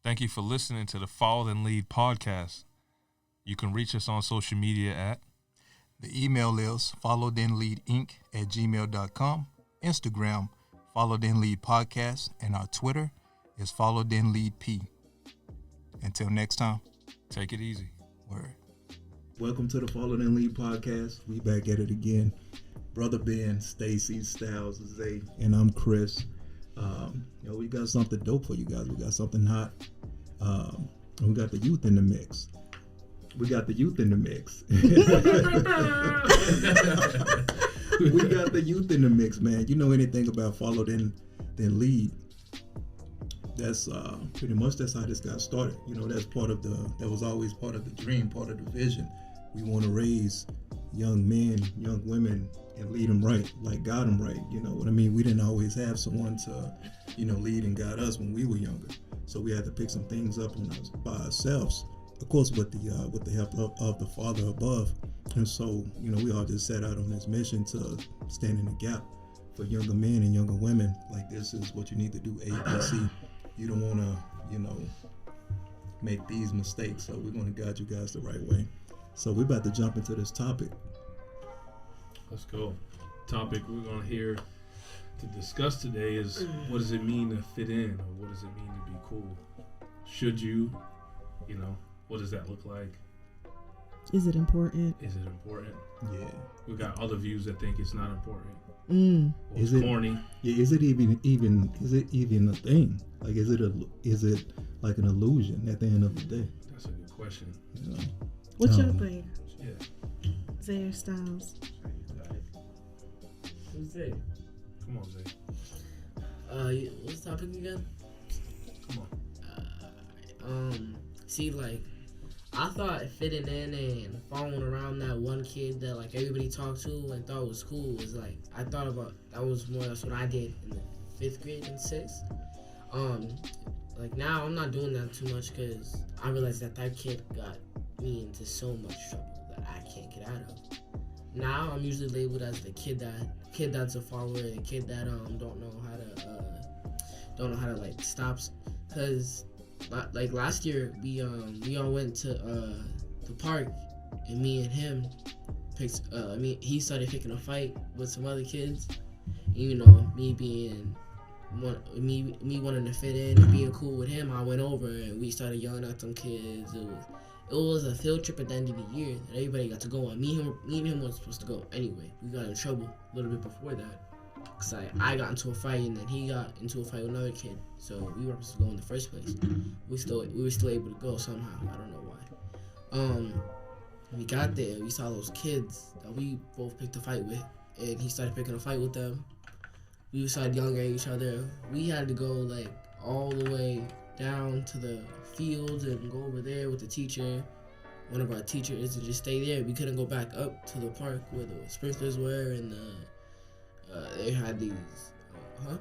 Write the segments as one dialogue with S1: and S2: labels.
S1: Thank you for listening to the Follow Then Lead podcast. You can reach us on social media at
S2: The email is followthenleadinc@gmail.com, Instagram, Follow Then Lead Podcast, and our Twitter is Follow Then Lead P. Until next time,
S1: take it easy.
S2: Word. Welcome to the Follow Then Lead Podcast. We back at it again. Brother Ben, Stacy, Styles, Zay, and I'm Chris. We got something dope for you guys. We got something hot. We got the youth in the mix. We got the youth in the mix, man. You know anything about Follow Then Lead? That's pretty much that's how this got started. You know, that was always part of the dream, part of the vision. We want to raise young men, young women, and lead them right, like guide them right. You know what I mean? We didn't always have someone to, lead and guide us when we were younger. So we had to pick some things up by ourselves. Of course, with the help of the Father above. And so, we all just set out on this mission to stand in the gap for younger men and younger women. Like, this is what you need to do, A, B, C. You don't want to, make these mistakes. So we're going to guide you guys the right way. So we're about to jump into this topic.
S3: Let's go. Topic we're going to hear to discuss today is, what does it mean to fit in, or what does it mean to be cool? Should you, what does that look like?
S4: Is it important?
S3: Is it important?
S2: Yeah.
S3: We got other views that think it's not important. Or
S2: is
S3: it's
S2: it
S3: corny?
S2: Yeah. Is it even a thing? Like, is it like an illusion at the end of the day?
S3: That's a good question.
S4: What's your thing?
S3: Yeah.
S4: Zay Styles.
S5: Who's Zay?
S3: Come on, Zay.
S5: What's the topic again?
S3: Come
S5: on. See, like, I thought fitting in and following around that one kid that, like, everybody talked to and thought was cool was, like, I thought about, that's what I did in the 5th grade and 6th. Like, now I'm not doing that too much because I realized that kid got me into so much trouble that I can't get out of. Now I'm usually labeled as the kid that's a follower, the kid that don't know how to like stop, because like last year we all went to the park, and me and him he started picking a fight with some other kids. Me wanting to fit in and being cool with him, I went over and we started yelling at some kids. It was a field trip at the end of the year that everybody got to go on. Me and him was supposed to go anyway. We got in trouble a little bit before that. Cause I got into a fight and then he got into a fight with another kid. So we were supposed to go in the first place. We were still able to go somehow. I don't know why. We got there. We saw those kids that we both picked a fight with, and he started picking a fight with them. We started yelling at each other. We had to go like all the way down to the fields and go over there with the teacher, one of our teachers, and just stay there. We couldn't go back up to the park where the sprinklers were, and they had these
S3: Get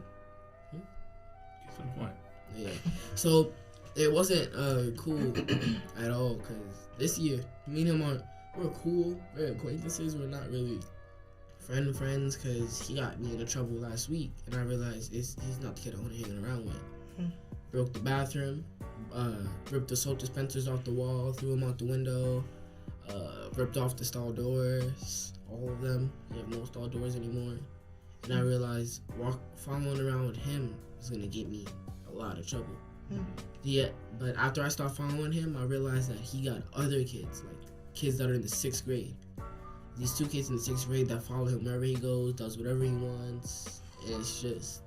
S3: to the point.
S5: Yeah. So it wasn't cool at all, because this year me and him we're cool, we're acquaintances, we're not really friends, because he got me into trouble last week, and I realized he's not the kid I want to hang around with. Broke the bathroom, ripped the soap dispensers off the wall, threw them out the window, ripped off the stall doors, all of them. We have no stall doors anymore. And I realized following around with him is going to get me a lot of trouble. Yeah, but after I stopped following him, I realized that he got other kids, like kids that are in the 6th grade. These 2 kids in the 6th grade that follow him wherever he goes, does whatever he wants, and it's just,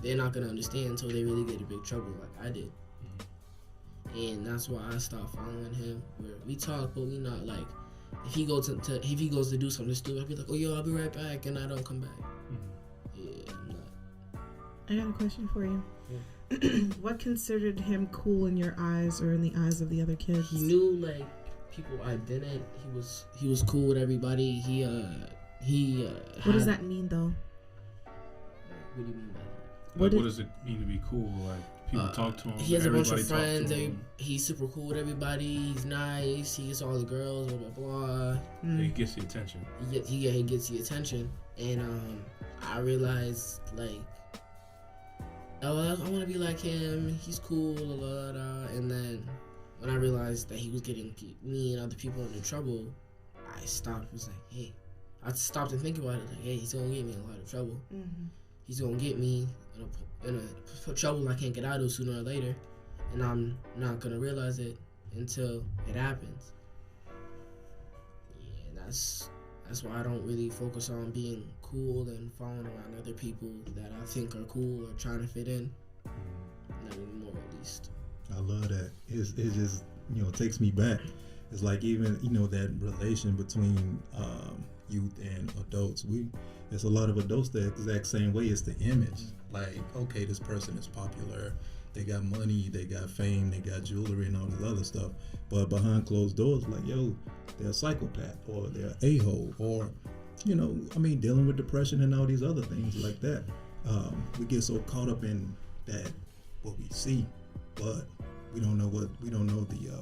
S5: they're not going to understand until they really get in big trouble like I did. And that's why I stopped following him, where we talk, but we not like, if he goes to do something stupid, I'll be like, oh, yo, I'll be right back, and I don't come back. Yeah, I'm not.
S4: I got a question for you.
S5: Yeah.
S4: What considered him cool in your eyes or in the eyes of the other kids?
S5: He knew, like, people I didn't. He was cool with everybody.
S4: What does that mean, though?
S5: What do you mean by that?
S3: What does it mean to be cool? Like, people talk to him.
S5: He has a bunch of friends. He's super cool with everybody. He's nice. He gets all the girls. Blah blah blah.
S3: He gets the attention.
S5: He gets the attention. And I realized, like, I want to be like him. He's cool, and then when I realized that he was getting me and other people into trouble, I stopped. Was like, hey, I stopped and think about it. Like, hey, he's gonna get me in a lot of trouble.
S4: Mm-hmm.
S5: He's gonna get me in a trouble I can't get out of sooner or later, and I'm not gonna realize it until it happens. Yeah, that's why I don't really focus on being cool and following around other people that I think are cool or trying to fit in. Not anymore, at least.
S2: I love that. It just, takes me back. It's like even, that relation between youth and adults. There's a lot of adults the exact same way. It's the image. Like, okay, this person is popular. They got money, they got fame, they got jewelry and all this other stuff. But behind closed doors, like, yo, they're a psychopath or they're a-hole or, dealing with depression and all these other things like that. We get so caught up in that, what we see, but we don't know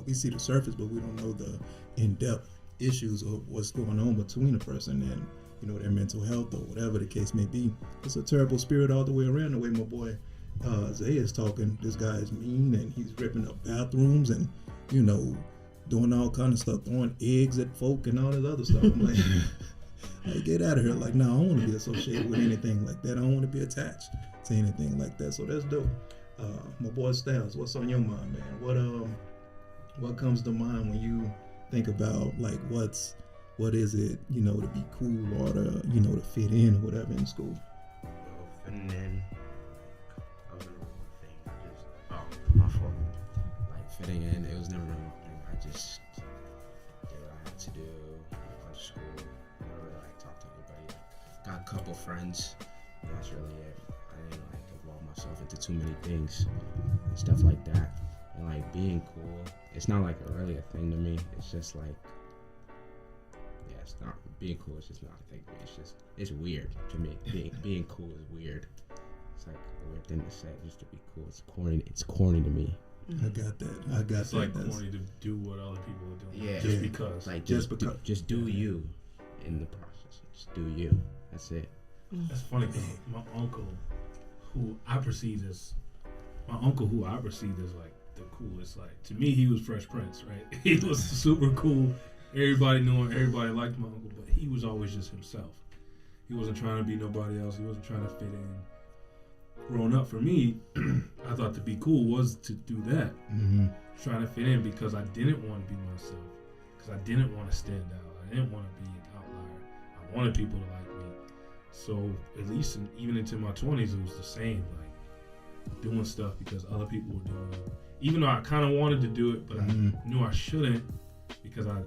S2: we see the surface, but we don't know the in-depth issues of what's going on between a person and, their mental health or whatever the case may be. It's a terrible spirit all the way around, the way my boy Zay is talking. This guy is mean and he's ripping up bathrooms and, doing all kind of stuff, throwing eggs at folk and all this other stuff. I'm like, hey, get out of here. Like, no, I don't want to be associated with anything like that. I don't want to be attached to anything like that. So that's dope. My boy Styles, what's on your mind, man? What comes to mind when you think about like what is it, to be cool or to fit in or whatever in school?
S6: Well, fitting in, that was never my thing. My fault. Like fitting in, it was never my thing. I just did what I had to do. Went to school. Never really talked to anybody. Got a couple friends. And that's really it. I didn't involve myself into too many things and stuff like that. And being cool, it's not really a thing to me. It's just it's not being cool. It's just not a thing to me. It's weird to me. Being cool is weird. It's like a weird thing to say just to be cool. It's corny. It's corny to me.
S2: I got that.
S3: It's like corny to do what other people are doing.
S6: Yeah.
S3: Just because.
S6: Just do you in the process. Just do you. That's it.
S3: That's funny because my uncle, who I perceived as like the coolest. Like to me, he was Fresh Prince, right? He was super cool. Everybody knew him. Everybody liked my uncle, but he was always just himself. He wasn't trying to be nobody else. He wasn't trying to fit in. Growing up, for me, I thought to be cool was to do that.
S2: Mm-hmm.
S3: Trying to fit in because I didn't want to be myself. Because I didn't want to stand out. I didn't want to be an outlier. I wanted people to like me. So at least even into my 20s, it was the same. Like doing stuff because other people were doing it. Even though I kind of wanted to do it, but I knew I shouldn't because I'm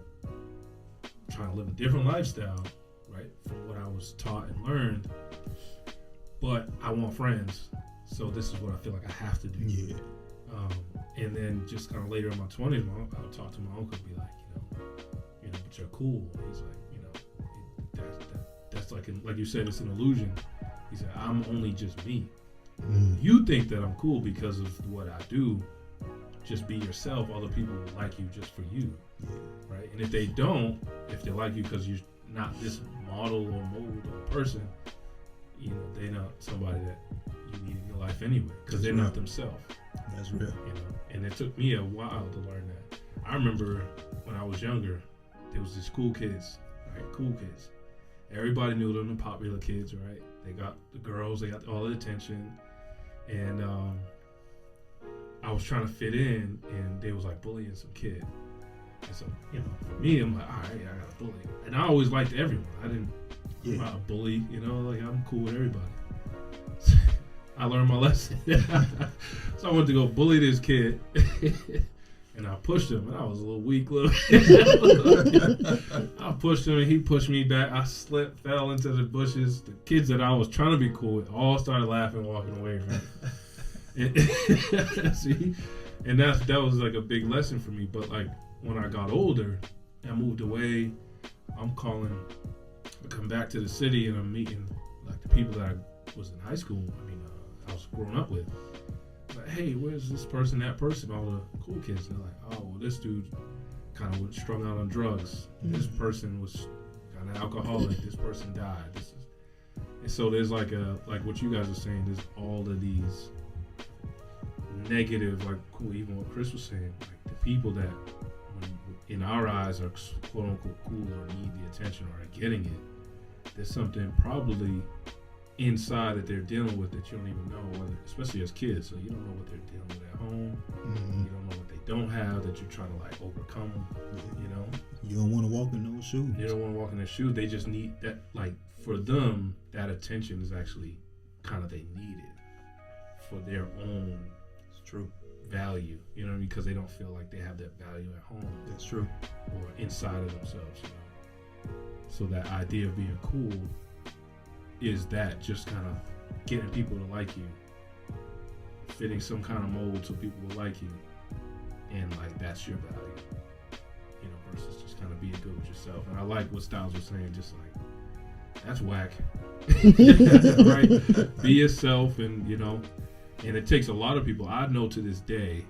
S3: trying to live a different lifestyle, right? From what I was taught and learned. But I want friends, so this is what I feel like I have to do.
S2: Yeah.
S3: And then just kind of later in my 20s, I would talk to my uncle and be like, but you're cool. He's like, that's like you said, it's an illusion. He said, I'm only just me. You think that I'm cool because of what I do. Just be yourself. Other people will like you just for you, right? And if they don't, if they like you because you're not this model or mold or person, they're not somebody that you need in your life anyway because they're not themselves.
S2: That's real.
S3: And it took me a while to learn that. I remember when I was younger, there was these cool kids, right? Cool kids. Everybody knew them, the popular kids, right? They got the girls, they got all the attention. And I was trying to fit in, and they was like bullying some kid. And so, for me, I'm like, all right, I got a bully. And I always liked everyone. I didn't, I'm not a bully, I'm cool with everybody. I learned my lesson. So I went to go bully this kid. And I pushed him, and I was a little weak. I pushed him, and he pushed me back. I slipped, fell into the bushes. The kids that I was trying to be cool with all started laughing, walking away. Right? See, and that was like a big lesson for me. But like when I got older, I moved away. I come back to the city, and I'm meeting like the people that I was in high school. I was growing up with. Like, hey, where's this person, that person, all the cool kids? They're like, oh, well, this dude kind of was strung out on drugs. This person was kind of alcoholic. This person died. And so there's like what you guys are saying, there's all of these negative, like cool, even what Chris was saying, like the people that in our eyes are quote unquote cool or need the attention or are getting it, there's something probably inside that they're dealing with that you don't even know, whether, especially as kids. So you don't know what they're dealing with at home. You don't know what they don't have that you're trying to like overcome. You know,
S2: you don't want to walk in those shoes.
S3: You don't want to walk in their shoes. They just need that. Like for them, that attention is actually kind of they need it for their own.
S2: It's true.
S3: Value, you know, because they don't feel like they have that value at home.
S2: That's true.
S3: Or inside of themselves, you know. So that idea of being cool is that just kind of getting people to like you, fitting some kind of mold so people will like you, and like that's your value, you know, versus just kind of being good with yourself. And I like what Styles was saying, just like that's whack, right? Be yourself, and you know. And it takes a lot of people. I know to this day,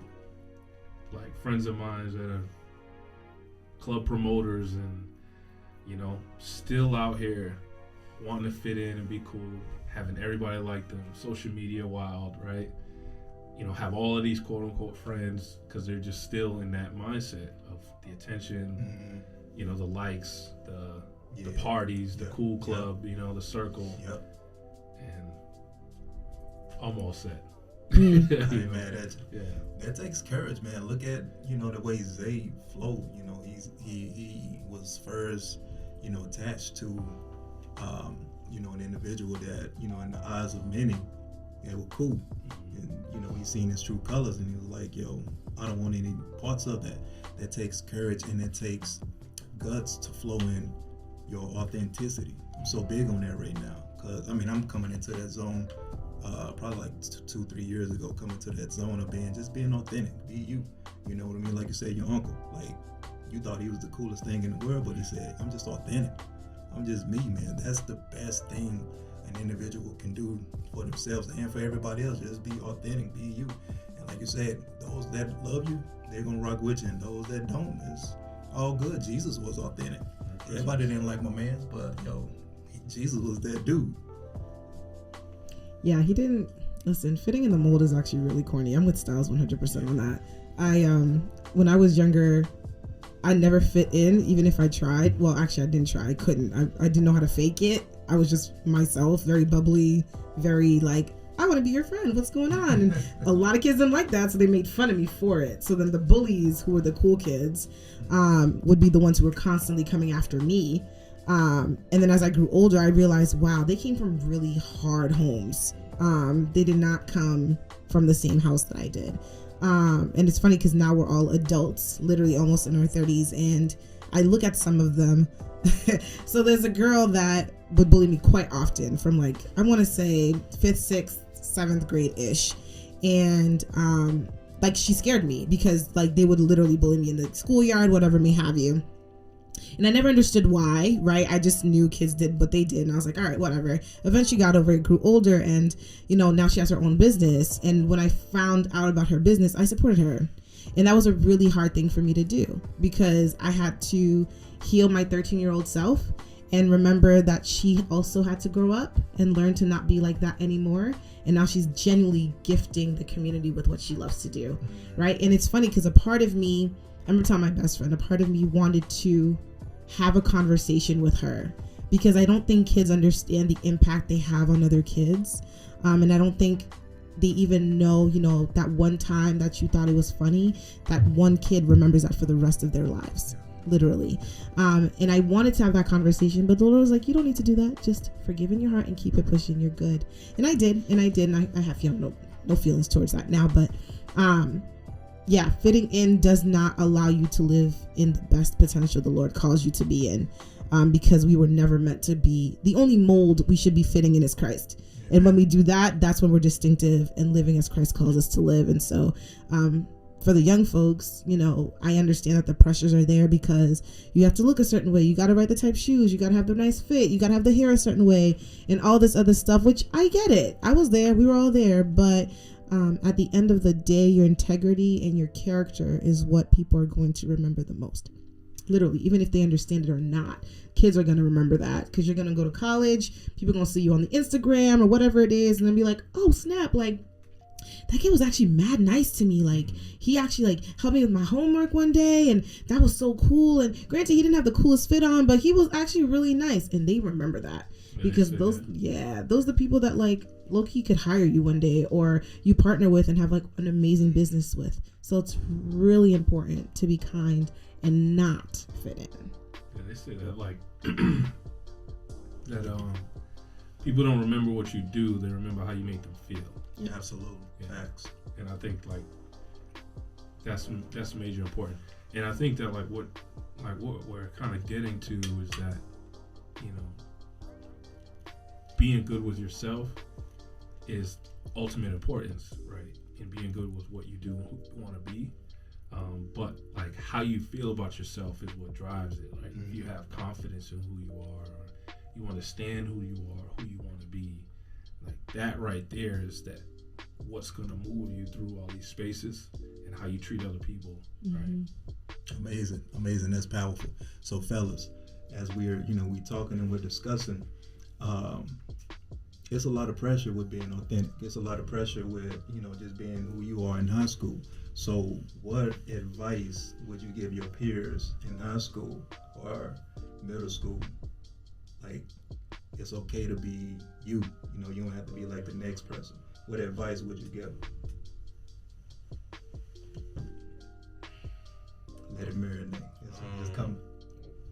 S3: like friends of mine that are club promoters and, you know, still out here wanting to fit in and be cool, having everybody like them, social media wild, right? You know, have all of these quote unquote friends because they're just still in that mindset of the attention, you know, the likes, the parties, the cool club, you know, the circle. And almost set.
S2: Hey, man, that takes courage, man. Look at, you know, the way Zay flowed. You know, he was first, you know, attached to, you know, an individual that, you know, in the eyes of many, they were cool. And, you know, he's seen his true colors, and he was like, yo, I don't want any parts of that. That takes courage, and it takes guts to flow in your authenticity. I'm so big on that right now, because, I mean, I'm coming into that zone probably like 2-3 years ago, coming to that zone of being authentic, be you. You know what I mean? Like you said, your uncle, like you thought he was the coolest thing in the world, but he said, I'm just authentic. I'm just me, man. That's the best thing an individual can do for themselves and for everybody else. Just be authentic, be you. And like you said, those that love you, they're gonna rock with you, and those that don't, it's all good. Jesus was authentic. Everybody didn't like my man, but yo, Jesus was that dude.
S4: Yeah, he didn't listen. Fitting in the mold is actually really corny. I'm with Styles 100% on that. When I was younger, I never fit in, even if I tried. Well, actually, I didn't try. I couldn't. I didn't know how to fake it. I was just myself, very bubbly, very like, I want to be your friend. What's going on? And a lot of kids didn't like that, so they made fun of me for it. So then the bullies, who were the cool kids, would be the ones who were constantly coming after me. And then as I grew older, I realized, wow, they came from really hard homes. They did not come from the same house that I did. And it's funny because now we're all adults, literally almost in our 30s. And I look at some of them. So there's a girl that would bully me quite often from like, I want to say 5th, 6th, 7th grade ish. And, like she scared me because like they would literally bully me in the schoolyard, whatever may have you. And I never understood why, right? I just knew kids did what they did. And I was like, all right, whatever. Eventually got over it, grew older. And, you know, now she has her own business. And when I found out about her business, I supported her. And that was a really hard thing for me to do because I had to heal my 13-year-old self and remember that she also had to grow up and learn to not be like that anymore. And now she's genuinely gifting the community with what she loves to do, right? And it's funny because a part of me, I remember telling my best friend, a part of me wanted to have a conversation with her because I don't think kids understand the impact they have on other kids. And I don't think they even know, you know, that one time that you thought it was funny, that one kid remembers that for the rest of their lives, literally. And I wanted to have that conversation, but the Lord was like, you don't need to do that. Just forgive in your heart and keep it pushing. You're good. And I did. And I have, you know, no feelings towards that now, but, yeah, fitting in does not allow you to live in the best potential the Lord calls you to be in, because we were never meant to be. The only mold we should be fitting in is Christ. And when we do that, that's when we're distinctive and living as Christ calls us to live. And so for the young folks, you know, I understand that the pressures are there because you have to look a certain way. You got to wear the type shoes. You got to have the nice fit. You got to have the hair a certain way and all this other stuff, which I get it. I was there. We were all there. But at the end of the day, your integrity and your character is what people are going to remember the most. Literally, even if they understand it or not, kids are going to remember that because you're going to go to college. People are going to see you on the Instagram or whatever it is and then be like, oh, snap. Like, that kid was actually mad nice to me. Like, he actually like helped me with my homework one day, and that was so cool. And granted, he didn't have the coolest fit on, but he was actually really nice. And they remember that because those are the people that like low-key could hire you one day, or you partner with and have like an amazing business with. So it's really important to be kind and not fit in.
S3: Yeah, they say that like that people don't remember what you do, they remember how you make them feel.
S2: Absolutely.
S3: Yeah.
S2: Facts.
S3: And I think like that's major important. And I think that like what we're kind of getting to is that, you know, being good with yourself is ultimate importance, right? And being good with what you do and who you want to be. But like how you feel about yourself is what drives it. Like if you have confidence in who you are, or you understand who you are, who you want to be, like that right there is that what's gonna move you through all these spaces and how you treat other people, right?
S2: Amazing. That's powerful. So fellas, as we're we talking and we're discussing, it's a lot of pressure with being authentic. It's a lot of pressure with just being who you are in high school. So what advice would you give your peers in high school or middle school? Like, it's okay to be you. You don't have to be like the next person. What advice would you give? Let it marinate. Just come.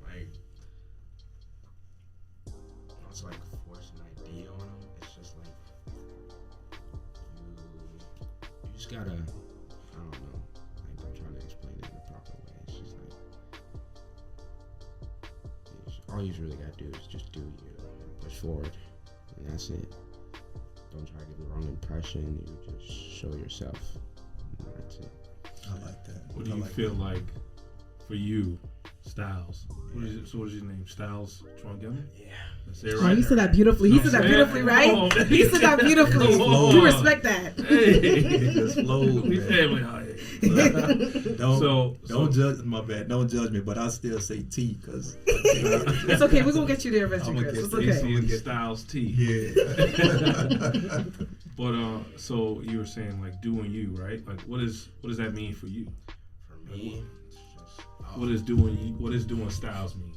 S6: Like, it's like force an idea on them. It's just like you just gotta. I don't know. Like, I'm trying to explain it in a proper way. It's just like all you really gotta do is just do you. Push forward, and that's it. Don't try to give the wrong impression. You just show yourself. And that's it.
S2: I like that.
S3: What do you feel like for you, Styles? What is your name? Styles Chwangemi?
S6: Yeah.
S3: That's it,
S4: Oh,
S3: right?
S4: he said that beautifully. He said that beautifully, right? He said that beautifully. You respect that.
S3: Hey,
S2: Just flow,
S3: we
S2: man.
S3: family out here.
S2: Don't judge. My bad. Don't judge me, but I still say T because
S4: It's okay. We're gonna get you there eventually,
S2: I'ma
S4: Chris.
S2: get
S4: It's
S2: there.
S4: okay.
S3: AC and Styles T.
S2: Yeah.
S3: But so you were saying like doing you, right? Like what does that mean for you?
S6: For me, it's just
S3: What does doing Styles mean?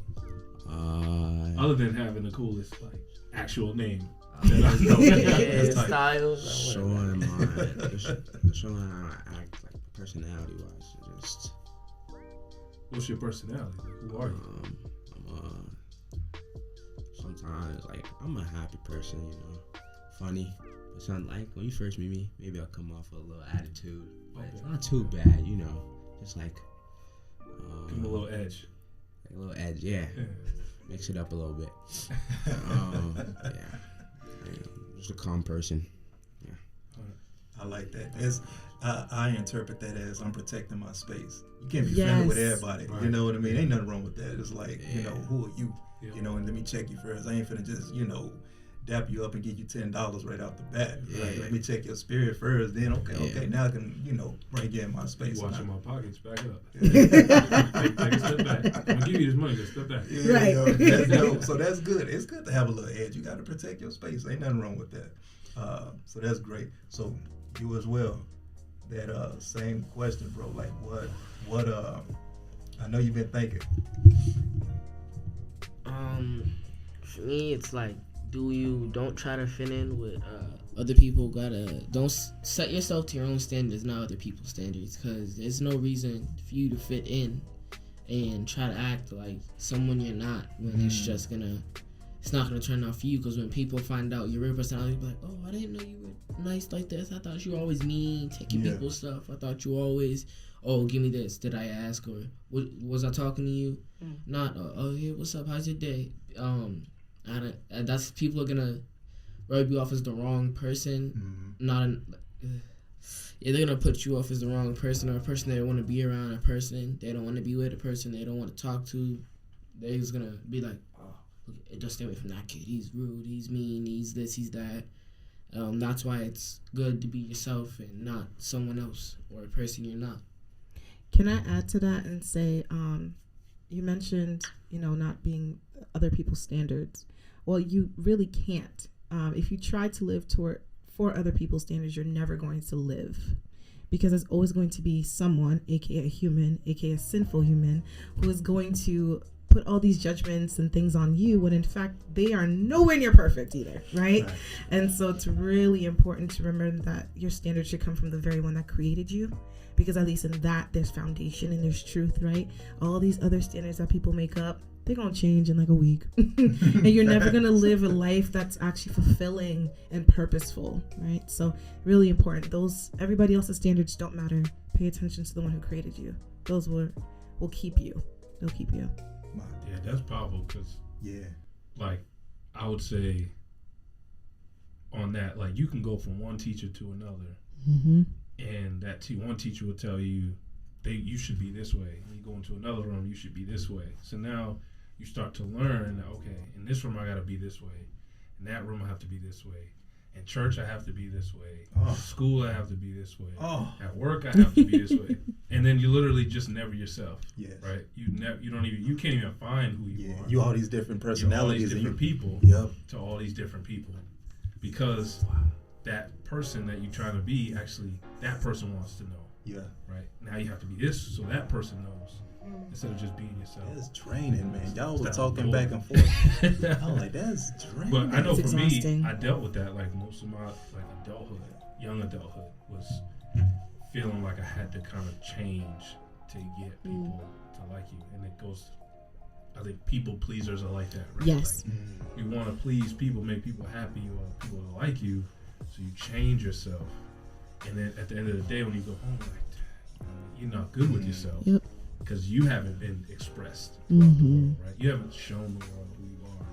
S3: Other than having the coolest like actual name.
S5: Styles.
S6: showing how I act, like personality wise. Just
S3: What's your personality? Like, who are you?
S6: Sometimes like I'm a happy person, funny. But something like when you first meet me, maybe I'll come off with a little attitude, but it's not too bad, Just like
S3: Give him a little edge.
S6: like a little edge, yeah. Mix it up a little bit. Just a calm person.
S2: I like that. I interpret that as I'm protecting my space. You can't be friendly with everybody.
S3: Right.
S2: You know what I mean? Ain't nothing wrong with that. It's like,
S6: Yeah.
S2: who are you?
S3: Yeah.
S2: And let me check you first. I ain't finna just, dap you up and give you $10 right off the bat.
S6: Yeah.
S2: Like, let me check your spirit first. Then okay, now I can, bring you in my space.
S3: Watching my pockets, back up.
S2: Yeah.
S3: Take a step back. I'm gonna give you this money, just step back.
S2: Yeah,
S4: Right.
S2: so that's good. It's good to have a little edge. You got to protect your space. Ain't nothing wrong with that. So that's great. So you as well. That same question, bro. Like what? I know you've been thinking.
S5: For me, it's like don't try to fit in with other people. Don't set yourself to your own standards, not other people's standards, because there's no reason for you to fit in and try to act like someone you're not when it's not gonna turn out for you. Because when people find out your real personality, they'll be like, oh, I didn't know you were nice like this. I thought you were always mean, taking people's stuff. I thought you were always, oh, give me this. Did I ask? Or was I talking to you? Not, oh, hey, what's up? How's your day? That's people are gonna rub you off as the wrong person. They're gonna put you off as the wrong person, or a person they don't want to be around, a person they don't want to be with, a person they don't want to talk to. They're just gonna be like, oh, just stay away from that kid. He's rude. He's mean. He's this. He's that. That's why it's good to be yourself and not someone else or a person you're not.
S4: Can I add to that and say, you mentioned, not being other people's standards. Well, you really can't. If you try to live for other people's standards, you're never going to live. Because there's always going to be someone, aka a human, aka a sinful human, who is going to put all these judgments and things on you when in fact they are nowhere near perfect either, right? And so it's really important to remember that your standard should come from the very one that created you, because at least in that there's foundation and there's truth, right? All these other standards that people make up, they're gonna change in like a week. And you're never gonna live a life that's actually fulfilling and purposeful, right? So really important. Everybody else's standards don't matter. Pay attention to the one who created you. Those will keep you. They'll keep you.
S3: Yeah, that's powerful, because like I would say on that, like you can go from one teacher to another, and that one teacher will tell you you should be this way, and you go into another room, you should be this way. So now you start to learn that, okay, in this room I got to be this way, in that room I have to be this way, in church I have to be this way, school I have to be this way, at work I have to be this way. And then you literally just never yourself. Right? You can't even find who you are.
S2: You all these different personalities,
S3: all these different people to all these different people, because that person that you're trying to be, actually that person wants to know. Right? Now you have to be this so that person knows, instead of just being yourself.
S2: That's draining, man. Y'all were talking back and forth. I'm like, that's draining.
S3: But I know
S4: It's
S3: for
S4: exhausting.
S3: me, I dealt with that. Like most of my young adulthood was feeling like I had to kind of change to get people to like you. And it goes, I think people pleasers are like that, right?
S4: Yes.
S3: Like, you want to please people, make people happy, or people to like you, so you change yourself. And then at the end of the day, when you go home, like, you're not good with yourself.
S4: Yep.
S3: Because you haven't been expressed throughout the world, right? You haven't shown the world who you are.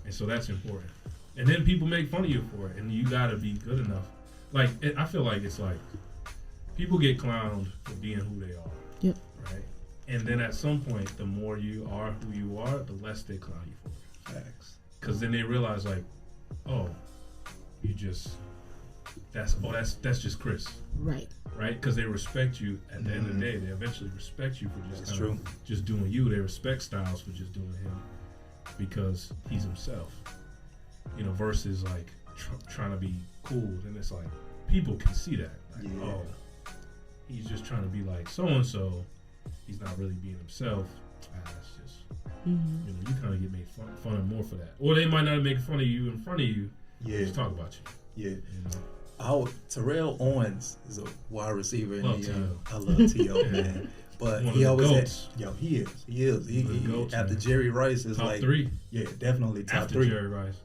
S3: And so that's important. And then people make fun of you for it, and you got to be good enough. Like, I feel like it's like, people get clowned for being who they are.
S4: Yep.
S3: Right? And then at some point, the more you are who you are, the less they clown you for it.
S2: Facts.
S3: Because then they realize, like, oh, you just, that's just Chris.
S4: Right.
S3: Right? Because they respect you at the end of the day. They eventually respect you for just
S2: That's
S3: kind of just doing you. They respect Styles for just doing him because he's himself. You know, versus like trying to be cool. And it's like, people can see that. Like, oh, he's just trying to be like so-and-so. He's not really being himself. That's just, you know, you kind of get made fun of more for that. Or they might not make fun of you in front of you. Just talk about you.
S2: Yeah.
S3: You know?
S2: Terrell Owens is a wide receiver in
S3: Love
S2: the.
S3: T.O.
S2: I love T.O. man, but
S3: One
S2: he
S3: of the
S2: always
S3: goats.
S2: he is. He
S3: goats,
S2: after
S3: man.
S2: Jerry Rice is
S3: Top
S2: like
S3: 3
S2: Yeah, definitely top
S3: after
S2: 3.
S3: Jerry Rice.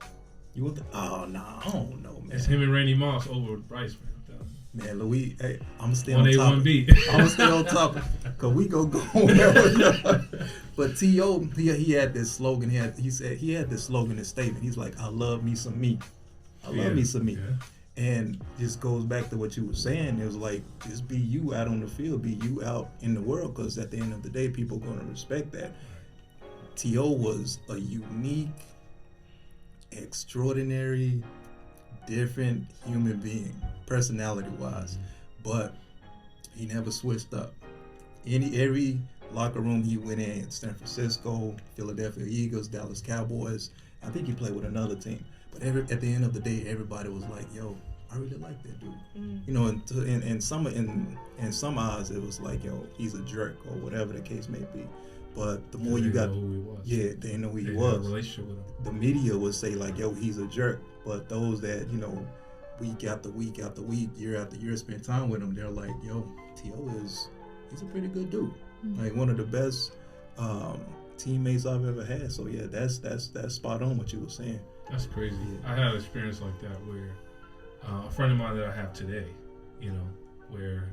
S2: You want the? Oh no, I don't know, man.
S3: It's him and Randy Moss over Rice, man. I'm telling you.
S2: Man, Louis, hey, I'm still
S3: 1A,
S2: on top.
S3: 1B.
S2: I'm gonna stay on top because we go wherever. But T.O. he had this slogan. He had this slogan, this statement. He's like, I love me some me. I love me some me.
S3: Yeah.
S2: And this goes back to what you were saying. It was like, just be you out on the field, be you out in the world, because at the end of the day, people are going to respect that. T.O. was a unique, extraordinary, different human being, personality-wise, but he never switched up. Every locker room he went in, San Francisco, Philadelphia Eagles, Dallas Cowboys, I think he played with another team. But at the end of the day, everybody was like, "Yo, I really like that dude." You know, in some eyes, it was like, "Yo, he's a jerk" or whatever the case may be. But the more you got,
S3: know who he was.
S2: they know who he
S3: They had a
S2: was.
S3: relationship with him.
S2: The media would say like, "Yo, he's a jerk," but those that week after week after week, year after year, spend time with him, they're like, "Yo, T.O. he's a pretty good dude, like one of the best teammates I've ever had." So yeah, that's spot on what you were saying.
S3: That's crazy. I had an experience like that where a friend of mine that I have today, where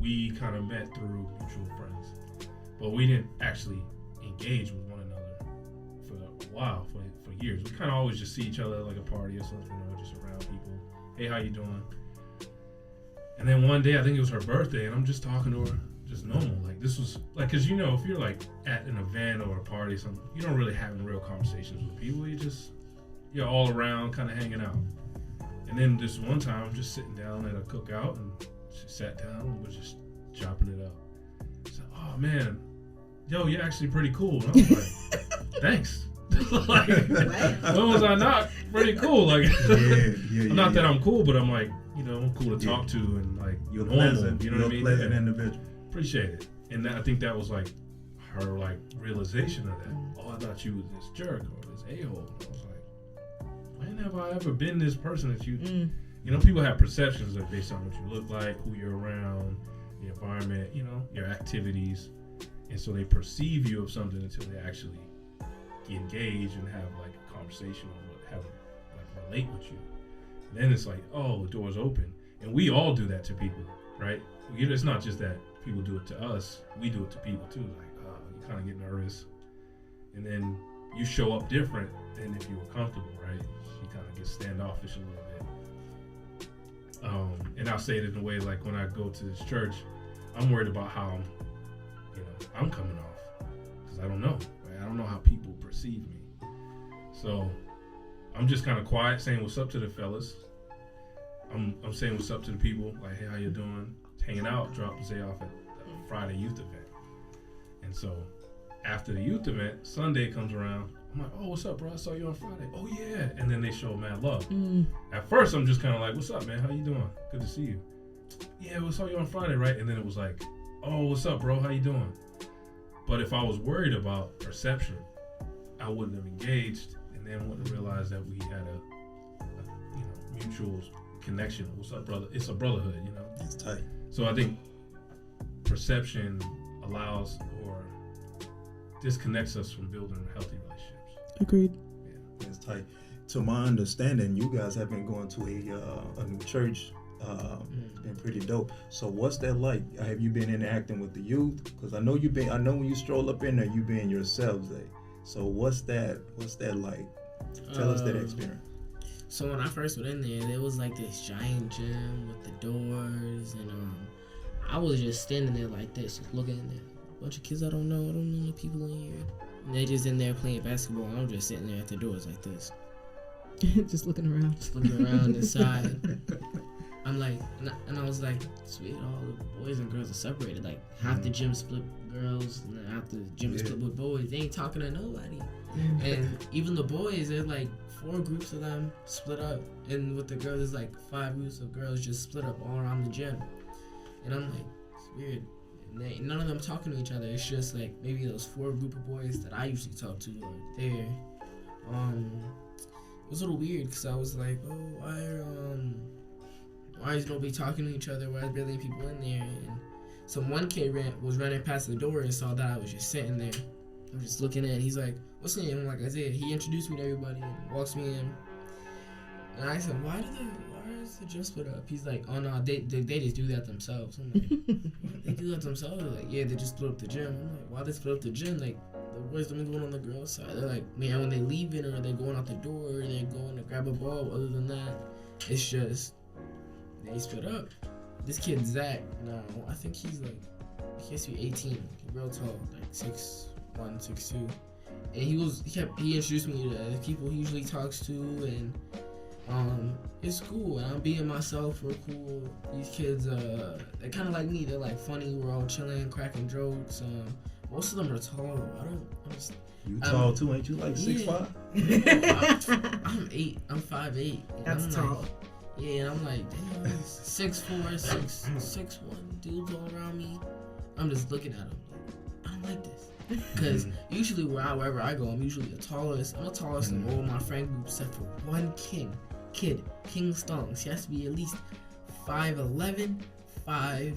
S3: we kind of met through mutual friends, but we didn't actually engage with one another for a while, for years. We kind of always just see each other at like a party or something, just around people. Hey, how you doing? And then one day, I think it was her birthday, and I'm just talking to her, just normal. Like this was like, cause if you're like at an event or a party or something, you don't really have real conversations with people. You're all around, kind of hanging out. And then this one time, I'm just sitting down at a cookout, and she sat down and was just chopping it up. I said, "Oh man, yo, you're actually pretty cool." And I was like, "Thanks." Like, when was I not pretty cool? Like, not that I'm cool, but I'm like, you know, I'm cool to talk to and like
S2: You're
S3: normal.
S2: pleasant.
S3: You know
S2: You're
S3: what I mean?
S2: a pleasant individual.
S3: Appreciate it. And I think that was like her like realization of that. Oh, I thought you was this jerk or this a-hole. And I was like, when have I ever been this person that you? You know, people have perceptions that based on what you look like, who you're around, the environment, you know, your activities, and so they perceive you of something until they actually engage and have like a conversation or have like relate with you. And then it's like, oh, the door's open, and we all do that to people, right? It's not just that people do it to us; we do it to people too. Like, you kind of get nervous, and then you show up different than if you were comfortable, right? You kind of get standoffish a little bit. And I'll say it in a way like when I go to this church, I'm worried about how I'm coming off because I don't know. Right? I don't know how people perceive me. So I'm just kind of quiet, saying what's up to the fellas. I'm saying what's up to the people, like, hey, how you doing? Hanging out, drop Zay off at the Friday youth event. And so after the youth event, Sunday comes around. I'm like, oh, what's up, bro? I saw you on Friday. Oh, yeah. And then they show mad love. At first, I'm just kind of like, what's up, man? How you doing? Good to see you. Yeah, we saw you on Friday, right? And then it was like, oh, what's up, bro? How you doing? But if I was worried about perception, I wouldn't have engaged and then wouldn't have realized that we had a mutual connection. What's up, brother? It's a brotherhood, you know?
S2: It's tight.
S3: So I think perception allows or disconnects us from building healthy relationships.
S4: Agreed.
S2: Yeah, it's tight. To my understanding, you guys have been going to a new church. It's been pretty dope. So what's that like? Have you been interacting with the youth? Because I know when you stroll up in there, you being yourselves. So what's that like? Tell us that experience.
S5: So when I first went in there was like this giant gym with the doors, and I was just standing there like this, just looking in there. A bunch of kids I don't know the people in here. And they're just in there playing basketball, and I'm just sitting there at the doors like this.
S4: Just looking around.
S5: Just looking around inside. I'm like, and I was like, sweet, all the boys and girls are separated. Like, half the gym split with girls, and then half the gym is split with boys. They ain't talking to nobody. And even the boys, there's like 4 groups of them split up. And with the girls, there's like 5 groups of girls just split up all around the gym. And I'm like, it's weird. And none of them talking to each other. It's just like maybe those 4 group of boys that I usually talk to are there. It was a little weird because I was like, oh, why is nobody talking to each other? Why is barely people in there? And one kid was running past the door and saw that I was just sitting there. I was just looking in. He's like, what's your name? I'm like, Isaiah. He introduced me to everybody and walks me in. And I said, why is the gym split up? He's like, oh no, they just do that themselves. I'm like, they do that themselves? They're like, yeah, they just split up the gym. I'm like, why they split up the gym? Like, the boys don't going on the girls' side. They're like, man, when they leaving or they're going out the door or they're going to grab a ball. Other than that, it's just they split up. This kid Zach, now I think he's like, he has to be 18, real tall, like 6'1", 6'2", and he introduced me to the people he usually talks to, and it's cool. And I'm being myself. We're cool. These kids, they're kind of like me. They're like funny. We're all chilling, cracking jokes. Most of them are tall.
S2: You tall too, ain't you? Like 6'5"?
S5: I'm 8. I'm 5'8".
S4: That's tall.
S5: Yeah, and I'm like, damn, 6'4", 6'1", dudes all around me. I'm just looking at them. I don't like this. Because usually wherever I go, I'm usually the tallest. I'm the tallest in all my friend groups except for one kid, King Stongs. He has to be at least 5'11", 5'10".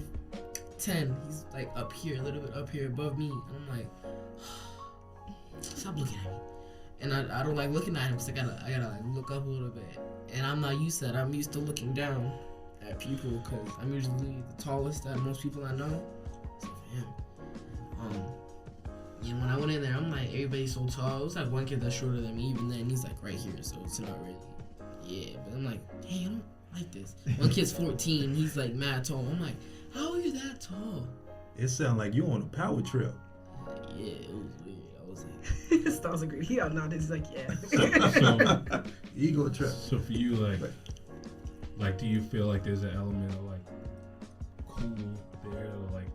S5: He's like up here, a little bit up here above me. And I'm like, stop looking at me. And I don't like looking at him because I gotta like look up a little bit. And I'm not used to that. I'm used to looking down at people because I'm usually the tallest out of most people I know. Except for him. And when I went in there, I'm like, everybody's so tall. It was like one kid that's shorter than me, even then he's like right here, so it's not really. Yeah, but I'm like, hey, I don't like this. One kid's 14, he's like mad tall. I'm like, how are you that tall?
S2: It sounds like you on a power trip.
S5: Yeah, it was weird. I was like,
S4: Stars agreed. He out nodded. He's like, yeah.
S3: So
S2: ego trip.
S3: So for you, like, do you feel like there's an element of like cool there, or like,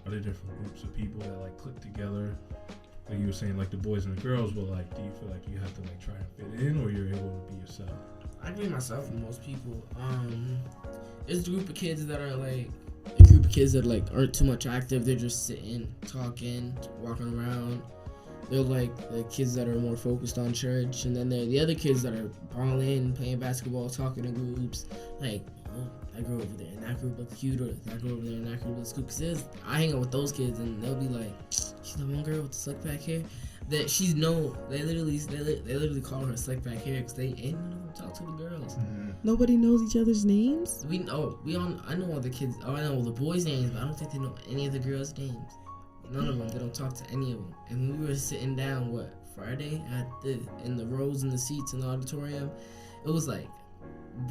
S3: are there different groups of people that like click together? like you were saying, like the boys and the girls, but like, do you feel like you have to like try and fit in, or you're able to be yourself?
S5: I agree myself with most people. There's a group of kids that are like a group of kids that like aren't too much active. They're just sitting, talking, walking around. They're like the kids that are more focused on church, and then they're the other kids that are balling, playing basketball, talking in groups. Like, oh, that girl over there, and that group looks cute, or that girl over there, and that group looks cute. Cause I hang out with those kids, and they'll be like, she's the one girl with the slick back hair. That she's no, they literally call her slick back hair because they ain't none of them talk to the girls.
S2: Mm-hmm.
S4: Nobody knows each other's names.
S5: I know all the kids. Oh, I know all the boys' names, but I don't think they know any of the girls' names. None of them. They don't talk to any of them. And when we were sitting down, Friday in the rows and the seats in the auditorium, it was like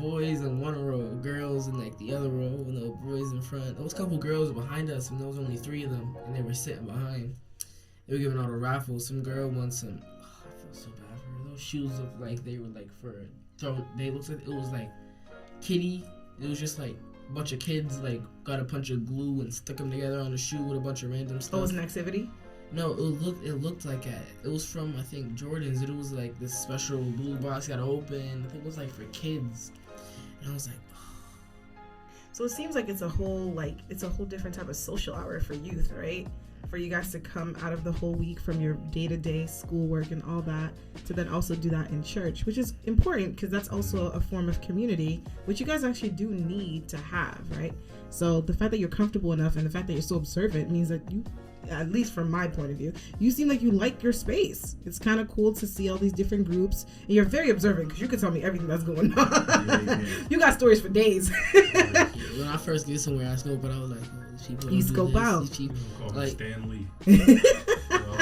S5: boys in one row, girls in like the other row, and the boys in front. There was a couple girls behind us, and there was only 3 of them, and they were sitting behind. They were giving out a raffle. Some girl won some. Oh, I feel so bad for her. Those shoes looked like they were like for throw. They looked like it was like kitty. It was just like a bunch of kids like got a bunch of glue and stuck them together on a shoe with a bunch of random stuff.
S4: Oh, it was an activity?
S5: No, it looked like it was from I think Jordan's. It was like this special blue box got open. I think it was like for kids. And I was like,
S4: So it seems like it's a whole different type of social hour for youth, right? For you guys to come out of the whole week from your day-to-day schoolwork and all that to then also do that in church, which is important because that's also a form of community, which you guys actually do need to have, right? So the fact that you're comfortable enough and the fact that you're so observant means that you, at least from my point of view, you seem like you like your space. It's kind of cool to see all these different groups, and you're very observant because you can tell me everything that's going on. You got stories for days.
S5: When I first get somewhere, I scope, but I was like, oh, these people.
S4: You scope out.
S5: These people,
S3: Call
S5: like
S3: Stan Lee.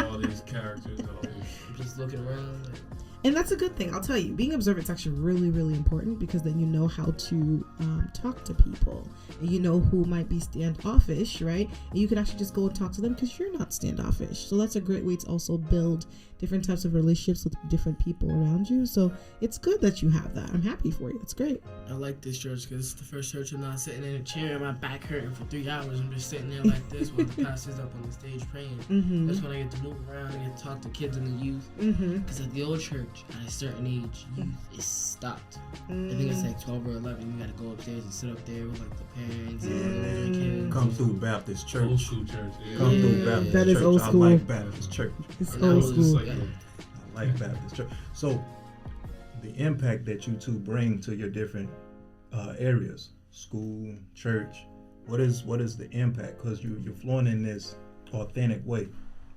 S3: All these characters.
S5: I'm just looking around. Like,
S4: And that's a good thing. I'll tell you, being observant is actually really, really important because then you know how to talk to people. And you know who might be standoffish, right? And you can actually just go and talk to them because you're not standoffish. So that's a great way to also build different types of relationships with different people around you. So it's good that you have that. I'm happy for you. It's great.
S5: I like this church because it's the first church I'm not sitting in a chair and my back hurting for 3 hours. I'm just sitting there like this while the pastor's up on the stage praying.
S4: Mm-hmm.
S5: That's when I get to move around and get to talk to kids and the youth.
S4: Mm-hmm.
S5: Because at the old church, at a certain age, youth is stopped. I think it's like 12 or 11. You got to go upstairs and sit up there with like the parents and the older kids.
S2: Come through Baptist church.
S3: Old school church. Yeah.
S2: Come through Baptist
S4: That is
S2: church.
S4: old school.
S2: I like Baptist church.
S4: It's
S5: And I
S4: old
S5: was just
S4: school.
S5: like,
S2: I like Baptist church. So the impact that you two bring to your different areas, school, church, what is the impact? Because you're flowing in this authentic way.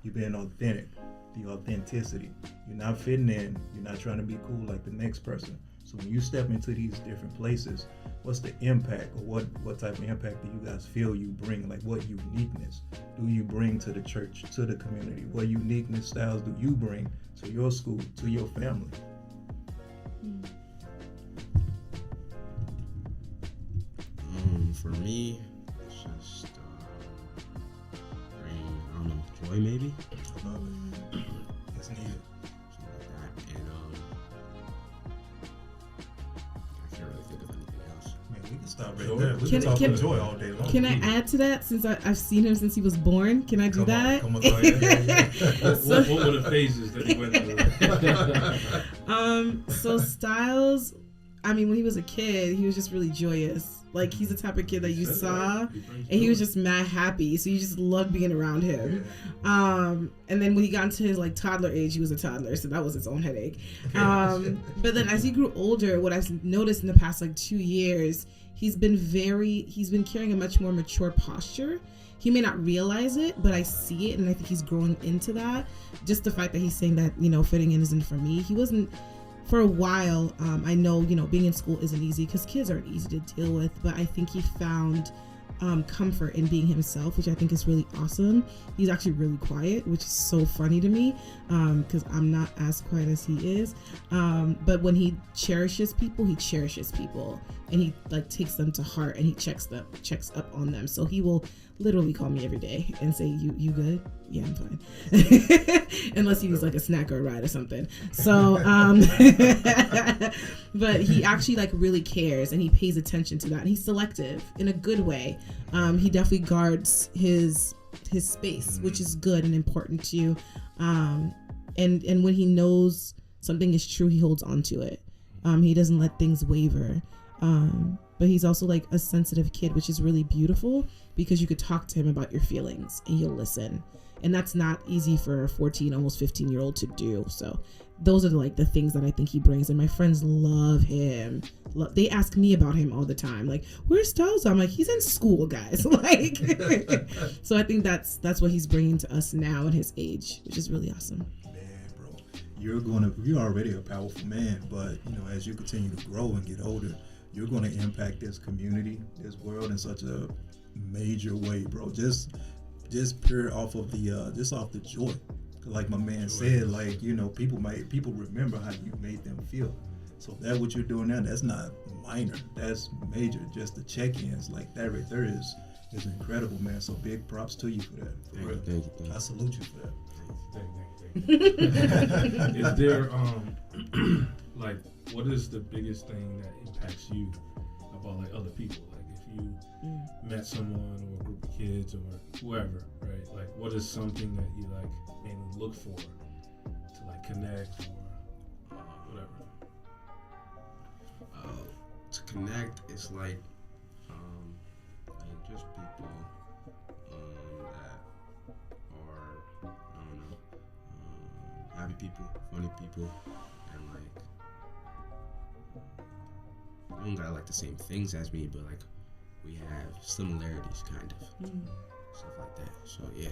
S2: You're being authentic, the authenticity. You're not fitting in. You're not trying to be cool like the next person. So when you step into these different places, what's the impact, or what type of impact do you guys feel you bring? Like, what uniqueness do you bring to the church, to the community? What uniqueness styles do you bring to your school, to your family?
S6: For me, it's just bring, I don't know, joy maybe.
S2: Love it. It's needed.
S6: Something like that. And I can't really think of anything else.
S2: Man, we can stop right
S3: Joy?
S2: there. We
S4: Can-
S2: can talk
S4: can-
S2: about joy all day long.
S4: Can I add to that since I've seen him since he was born? Can I do that?
S2: Come on, go ahead.
S3: What were the phases that he went through?
S4: So Styles, I mean, when he was a kid, he was just really joyous. Like, he's the type of kid that you saw, and he was just mad happy. So you just loved being around him. And then when he got into his like toddler age, he was a toddler, so that was its own headache. But then as he grew older, what I've noticed in the past like 2 years, he's been carrying a much more mature posture. He may not realize it, but I see it, and I think he's growing into that. Just the fact that he's saying that, fitting in isn't for me. He wasn't. For a while, I know, being in school isn't easy because kids aren't easy to deal with, but I think he found comfort in being himself, which I think is really awesome. He's actually really quiet, which is so funny to me because I'm not as quiet as he is. But when he cherishes people, and he like takes them to heart, and he checks up on them. So he will literally call me every day and say, you good? Yeah, I'm fine. Unless he needs like a snack or a ride or something. So, but he actually like really cares, and he pays attention to that. And he's selective in a good way. He definitely guards his space, which is good and important to you. And when he knows something is true, he holds on to it. He doesn't let things waver. But he's also like a sensitive kid, which is really beautiful because you could talk to him about your feelings and he'll listen. And that's not easy for a 14, almost 15-year-old to do. So those are like the things that I think he brings. And my friends love him. They ask me about him all the time. Like, where's Styles? I'm like, he's in school, guys. Like, so I think that's what he's bringing to us now at his age, which is really awesome.
S2: You're already a powerful man, but you know, as you continue to grow and get older, you're going to impact this community, this world in such a major way, bro. Just pure off of the just off the joy. Like my man said, like, you know, people remember how you made them feel. So that what you're doing now, that's not minor, that's major. Just the check-ins like that right there is incredible, man. So big props to you for that.
S6: Thank you.
S2: I salute you for that.
S3: Is there like, what is the biggest thing that impacts you about like other people? Like if you met someone or a group of kids or whoever, right? Like what is something that you like mainly look for to like connect or whatever?
S6: To connect, it's like just people that are, I don't know, happy people, funny people, and like they don't got like the same things as me, but like we have similarities, kind of stuff like that. So yeah,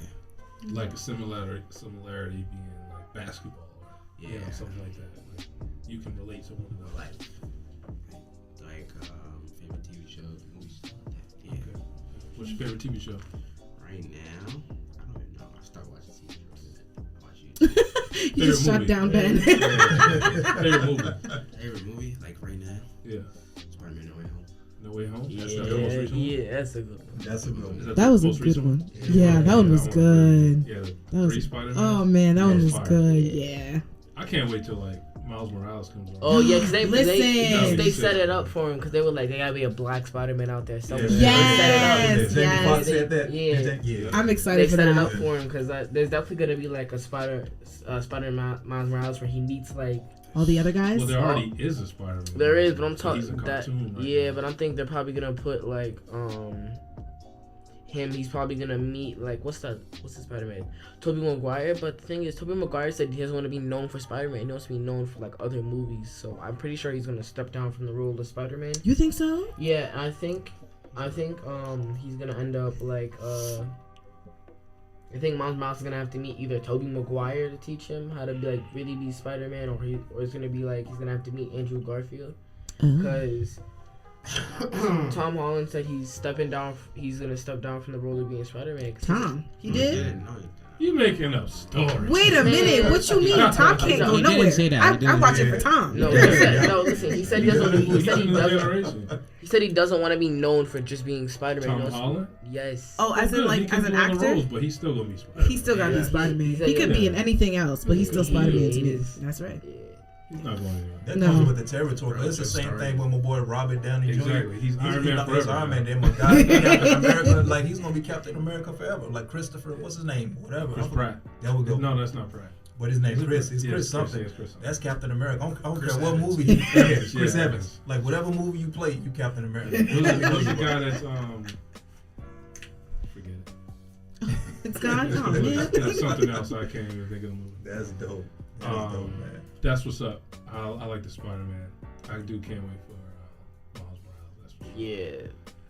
S3: Like a similarity being like basketball or you know, something like that. Like you can relate to one another.
S6: Like favorite TV shows, movies, stuff like that. Yeah.
S3: Okay. What's your favorite TV show?
S6: Right now, I don't even know. I started watching TV shows. I watch you.
S4: You just shut down Ben.
S3: Favorite movie?
S6: Favorite movie, like right now.
S3: Yeah.
S6: Spider-Man: No Way Home.
S3: No Way Home?
S5: Yeah,
S3: That's the most recent one?
S5: yeah, that's a good one.
S2: That's a good one.
S3: Is
S4: That was a
S3: most
S4: good
S3: recent
S4: one. Yeah, that one was
S3: Yeah,
S4: good.
S3: Yeah,
S4: That was.
S3: Spider-Man.
S4: Oh man, that one was
S3: fire.
S4: good. Yeah.
S3: I can't wait till like Miles Morales comes on.
S5: Oh yeah, because they
S4: Listen.
S5: set it up for him because they were like, there gotta be a black Spider-Man out there somewhere.
S4: Yes,
S2: Jamie
S4: yes.
S2: Foxx said that.
S5: Yeah.
S2: Yeah.
S4: I'm
S5: They
S4: excited for
S5: set it up
S4: that.
S5: for him because there's definitely gonna be like a Spider-Man Miles Morales where he meets like.
S4: All the other guys.
S3: Well, there already is a Spider-Man.
S5: There is, but I'm
S3: He's a
S5: talking that.
S3: cartoon right
S5: Yeah,
S3: now.
S5: but I think they're probably gonna put like him. He's probably gonna meet like what's the Spider-Man? Tobey Maguire. But the thing is, Tobey Maguire said he doesn't want to be known for Spider-Man. He wants to be known for like other movies. So I'm pretty sure he's gonna step down from the role of Spider-Man.
S4: You think so?
S5: Yeah, I think he's gonna end up like I think Miles Morales is gonna have to meet either Tobey Maguire to teach him how to be like really be Spider-Man, or it's gonna be like he's gonna have to meet Andrew Garfield because Tom Holland said he's gonna step down from the role of being Spider-Man.
S4: Tom, he
S6: No,
S4: did.
S6: didn't. No, he didn't.
S3: You making up stories.
S4: Wait a minute. What you mean? Tom can't go
S6: He didn't
S4: nowhere.
S6: say that. He
S4: I
S6: didn't
S4: watch
S6: say
S4: it for
S6: that.
S4: Tom.
S5: No, listen. He said he doesn't. He said he
S3: He's in the
S5: doesn't.
S3: generation.
S5: He said he doesn't want to be known for just being Spider-Man.
S3: Tom
S5: He wants-
S3: Holland?
S5: Yes.
S4: Oh, as in
S3: Good, he
S4: like
S3: can
S4: as an
S3: do other
S4: actor,
S3: roles, but he's still gonna be Spider-Man.
S4: he's still gotta
S5: Yeah.
S4: be Spider-Man.
S5: He's
S4: He could be
S3: yeah.
S4: in anything else, but he's still
S5: Yeah,
S4: Spider-Man to
S5: he
S4: me.
S5: is.
S4: That's right.
S5: Yeah.
S3: He's not going anywhere.
S2: That
S4: No.
S2: comes with the territory. It's the
S6: Just
S2: same
S6: started.
S2: thing with my boy Robert Downey Jr.
S3: Exactly. He's Iron Man
S2: He's
S3: forever.
S2: Iron
S3: now.
S2: Man. Then my guy, Captain America, like he's gonna be Captain America forever. Like Christopher, what's his name? Whatever.
S3: Chris Pratt.
S2: There we go.
S3: No, that's not Pratt.
S2: But his name's
S3: Is it
S2: Chris. It's
S3: Yeah,
S2: Chris
S3: it's
S2: something.
S3: yeah, it's Chris something.
S2: That's Captain America. I don't
S6: Chris
S2: care what
S6: Evans.
S2: movie you play.
S3: Yeah,
S2: Chris
S3: yeah.
S2: Evans. Like whatever movie you play, you Captain America.
S3: Who's the guy that's forget it.
S4: It's gone. Oh
S3: That's
S4: man.
S3: something else. I can't even think of the movie.
S2: That's dope. That is dope, man.
S3: That's what's up. I like the Spider-Man. I can't wait for Miles Morales. That's what's up.
S5: Yeah.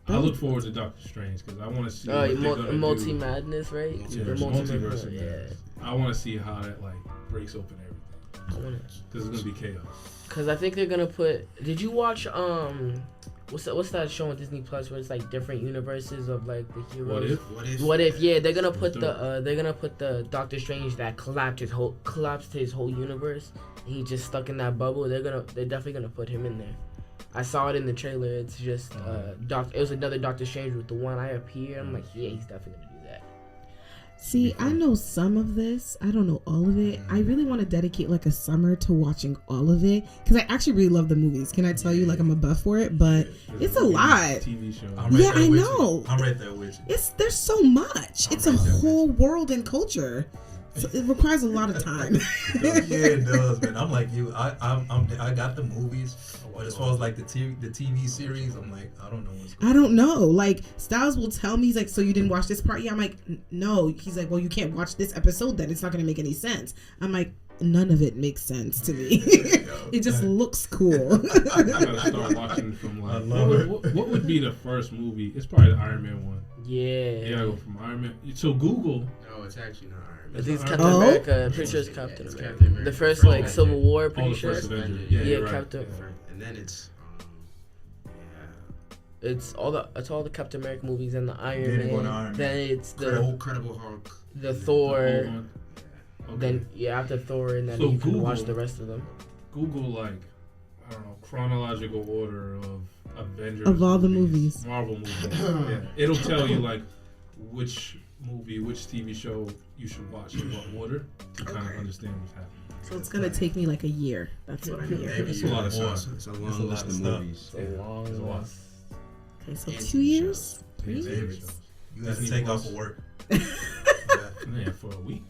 S3: I look forward to Doctor Strange because I want to see what they're gonna
S5: Multi
S3: do.
S5: Madness, right?
S3: Yeah,
S5: The
S3: multiverse of
S5: yeah.
S3: madness. I want to see how that like breaks open everything because it's gonna be chaos.
S5: Cause I think they're gonna put. Did you watch what's that show on Disney Plus where it's like different universes of like the heroes?
S3: What if?
S5: Yeah, they're gonna put
S3: Let's
S5: the Doctor Strange that collapsed his whole universe and he just stuck in that bubble. They're definitely gonna put him in there. I saw it in the trailer. It's just it was another Doctor Strange with the one eye up here. I'm like, yeah, he's definitely gonna do that.
S4: See, I know some of this. I don't know all of it. I really want to dedicate like a summer to watching all of it because I actually really love the movies. Can I tell you, like I'm a buff for it, but it's a lot.
S3: TV show.
S4: Yeah, I know.
S2: I'm right there with you.
S4: There's so much. It's a whole world and culture. So it requires a lot of time.
S2: Yeah, it does, man. I'm like you. I got the movies, but as far as like the TV series, I'm like, I don't know what's going
S4: I don't know. Like Styles will tell me, he's like, so you didn't watch this part? Yeah, I'm like, no. He's like, well, you can't watch this episode then. It's not going to make any sense. I'm like, none of it makes sense to me. It just looks cool.
S3: I gotta start watching from like. What would be the first movie? It's probably the Iron Man one.
S5: Yeah.
S3: Yeah, go from Iron Man. So Google.
S6: No, it's actually not Iron Man.
S5: I think it's
S3: Oh?
S5: Captain America. I'm pretty sure it's Captain
S6: It's
S5: America.
S6: Captain America.
S5: The first
S6: Oh,
S5: like
S6: okay.
S5: Civil War,
S3: Oh,
S5: pretty
S3: the
S5: sure.
S3: first Avenger.
S5: Yeah,
S3: you're right.
S5: Captain.
S6: And then it's
S5: It's all the Captain America movies and the Iron
S2: Then you go
S5: Man.
S2: to Iron Man.
S5: Then it's the
S6: Incredible Hulk.
S5: the Thor.
S3: The old one. Okay.
S5: Then after Thor, and then
S3: So
S5: you can
S3: Google-
S5: watch the rest of them.
S3: Google like I don't know chronological order of Avengers
S4: Of all the movies.
S3: Marvel movies. Yeah, it'll tell you like which movie, which TV show you should watch in what order to kind of understand what's happening.
S4: So it's going to take me like a year. That's what I'm hearing.
S3: It's a lot of stuff.
S6: It's a
S2: It's
S6: long
S2: a lot
S6: list
S2: of
S6: of
S2: stuff.
S6: movies.
S5: It's a long
S3: There's a lot.
S5: list.
S4: Okay, so
S6: And
S4: 2
S6: TV
S4: years?
S3: Maybe.
S4: Really?
S2: You have to
S3: Disney
S2: take off
S3: Plus.
S2: of work.
S3: Yeah, for a week.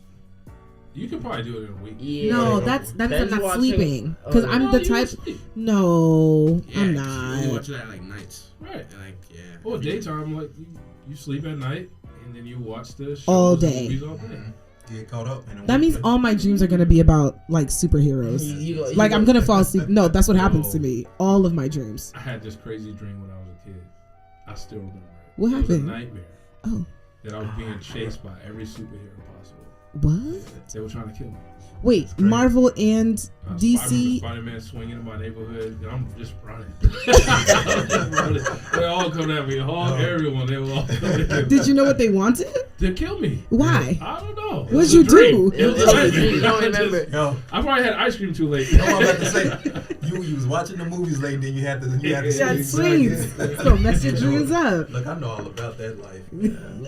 S3: You could probably do it in a week.
S5: Yeah.
S4: No, that means I'm
S5: Ben's
S4: not
S5: watching-
S4: sleeping. Because
S5: Oh,
S4: I'm
S3: No,
S4: the
S3: you
S4: type.
S3: can sleep.
S4: No,
S6: Yeah,
S4: I'm
S6: You
S4: not.
S6: watch that at like nights.
S3: Right.
S6: And like, yeah.
S3: Or daytime, like you sleep at night and then you watch the shows
S4: All
S3: and
S4: day.
S3: movies all day.
S2: Get caught up. In a
S4: That
S2: week.
S4: means all my dreams are going to be about like superheroes. Like I'm going to fall asleep. No, that's what happens to me. All of my dreams.
S3: I had this crazy dream when I was a kid. I still remember it.
S4: What
S3: It was a
S4: happened?
S3: nightmare
S4: Oh,
S3: that I was being chased by every superhero possible.
S4: what?
S3: They were trying to kill me.
S4: Wait,
S2: crazy.
S4: Marvel and DC.
S3: Spider-Man swinging in my neighborhood, and I'm just running. Just running. They all come at me. Everyone, they were all coming at me.
S4: Did you know what they wanted?
S3: To kill me.
S4: Why?
S3: I don't know. It
S4: What'd
S3: was
S4: you
S3: a dream.
S4: do?
S5: It was a dream. You don't remember.
S2: Yo,
S3: I probably had ice cream too late.
S2: you know what I'm about to say? You was watching the movies late, then you had to
S3: Yeah,
S2: sleep.
S4: So mess your dreams up.
S2: Look, I know all about that life. Man.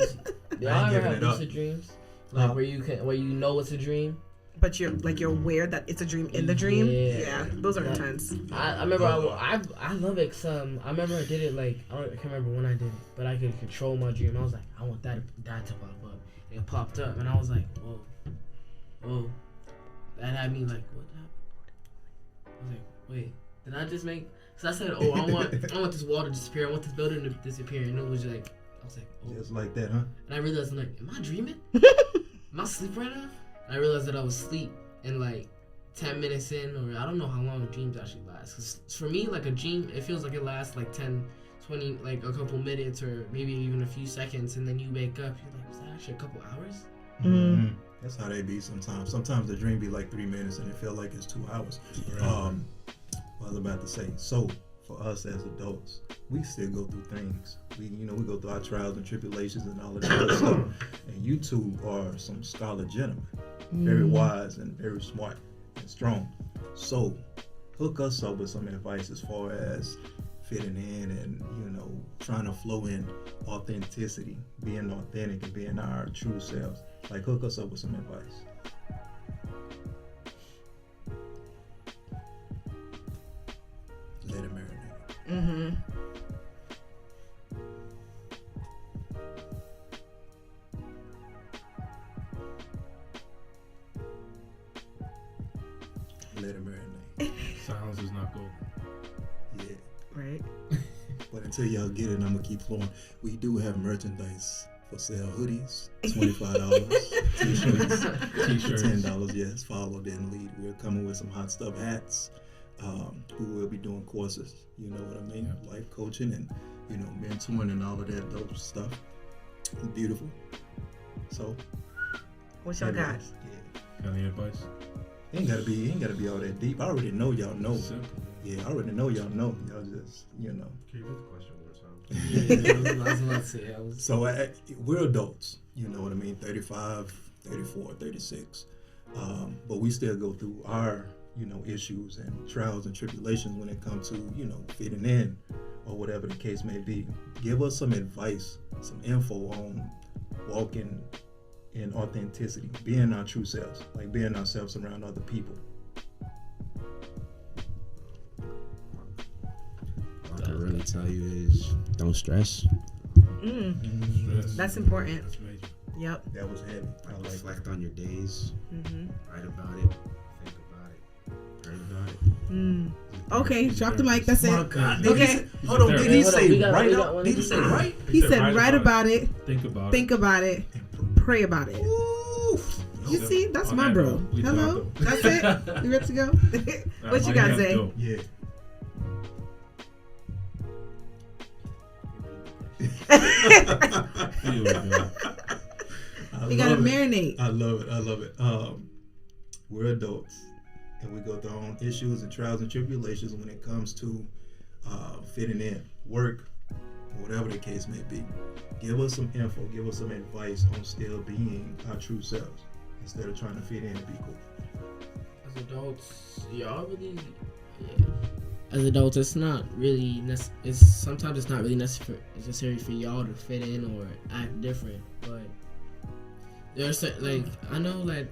S5: Y'all
S2: I ain't
S5: ever
S2: giving
S5: have
S2: it up.
S5: lucid dreams? Like where you know it's a dream?
S4: But you're aware that it's a dream in the dream.
S5: Yeah.
S4: Those are
S5: Yeah.
S4: intense.
S5: I remember I love it. I remember I did it like I can't remember when I did it, but I could control my dream. I was like, I want that to pop up. It popped up, and I was like, whoa. That had me like, what happened? I was like, wait, did I just make? So I said, I want this wall to disappear. I want this building to disappear, and it was like, I was like, oh.
S2: Just like that, huh?
S5: And I realized, I'm like, am I dreaming? Am I asleep right now? And I realized that I was asleep, and like 10 minutes in, or I don't know how long dreams actually last. Cause for me, like a dream, it feels like it lasts like 10, 20, like a couple minutes, or maybe even a few seconds, and then you wake up, you're like, was that actually a couple hours?
S2: Mm-hmm. That's how they be sometimes. Sometimes the dream be like 3 minutes and it feel like it's 2 hours. What I was about to say. So for us as adults, we still go through things. We go through our trials and tribulations and all of that other stuff. And you two are some scholar gentlemen, very wise and very smart and strong. So hook us up with some advice as far as fitting in and trying to flow in authenticity, being authentic and being our true selves. Like hook us up with some advice. Let it marinate.
S4: Mm-hmm.
S2: Let it marinate.
S3: Silence is not gold.
S2: Yeah.
S4: Right.
S2: But until y'all get it, I'm gonna keep flowing. We do have merchandise for sale: hoodies, $25, t-shirts,
S3: T-shirts.
S2: $10. Yes, follow then lead. We're coming with some hot stuff hats. We will be doing courses. You know what I mean?
S3: Yeah.
S2: Life coaching and mentoring and all of that dope stuff. Beautiful. So,
S4: What y'all got?
S2: yeah.
S3: Got any advice?
S2: Ain't gotta be all that deep. I already know y'all know.
S3: Simple.
S2: Yeah, I already know y'all know. Y'all just
S6: Can you repeat the question one more time?
S5: Yeah, I was about to say,
S2: So we're adults, you know what I mean, 35, 34, 36. But we still go through our, issues and trials and tribulations when it comes to, fitting in or whatever the case may be. Give us some advice, some info on walking in authenticity, being our true selves, like being ourselves around other people.
S6: All I can really tell you is don't stress.
S3: Stress.
S4: That's important.
S3: That's major.
S4: Yep.
S2: That was heavy. I like
S6: Reflect on your days.
S4: Mm-hmm.
S6: Write about it. Think about it. Pray about it.
S4: Mm. Okay, drop the mic. That's
S6: My
S4: it.
S6: God.
S4: Okay.
S6: Hold on. Did he
S5: Hold on,
S6: say
S5: we got
S6: right?
S5: one.
S6: Did he say right?
S4: He said, write about it,
S3: Think about
S4: think
S3: it.
S4: about it, pray about it.
S2: Oof.
S4: You see, that's
S3: On
S4: my
S3: that
S4: bro.
S3: note, we
S4: Hello,
S3: talked.
S4: that's it. You ready to go? What you
S3: Might
S4: got,
S3: have
S4: Zay?
S3: to.
S2: Yeah.
S3: Here we go.
S4: You gotta
S2: love it.
S4: marinate.
S2: I love it. I love it. We're adults, and we go through our own issues and trials and tribulations when it comes to fitting in, work, whatever the case may be. Give us some info. Give us some advice on still being our true selves instead of trying to fit in and be cool.
S5: As adults, y'all really, yeah. As adults, it's not really sometimes it's not really necessary for y'all to fit in or act different. But there's like I know like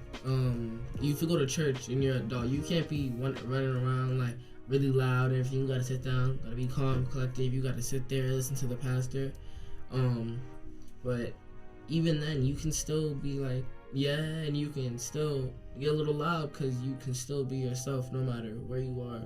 S5: if you go to church and you're an adult, you can't be running around like really loud and everything. You gotta sit down, gotta be calm, collective. You gotta sit there and listen to the pastor. But even then, you can still be like, yeah, and you can still get a little loud because you can still be yourself no matter where you are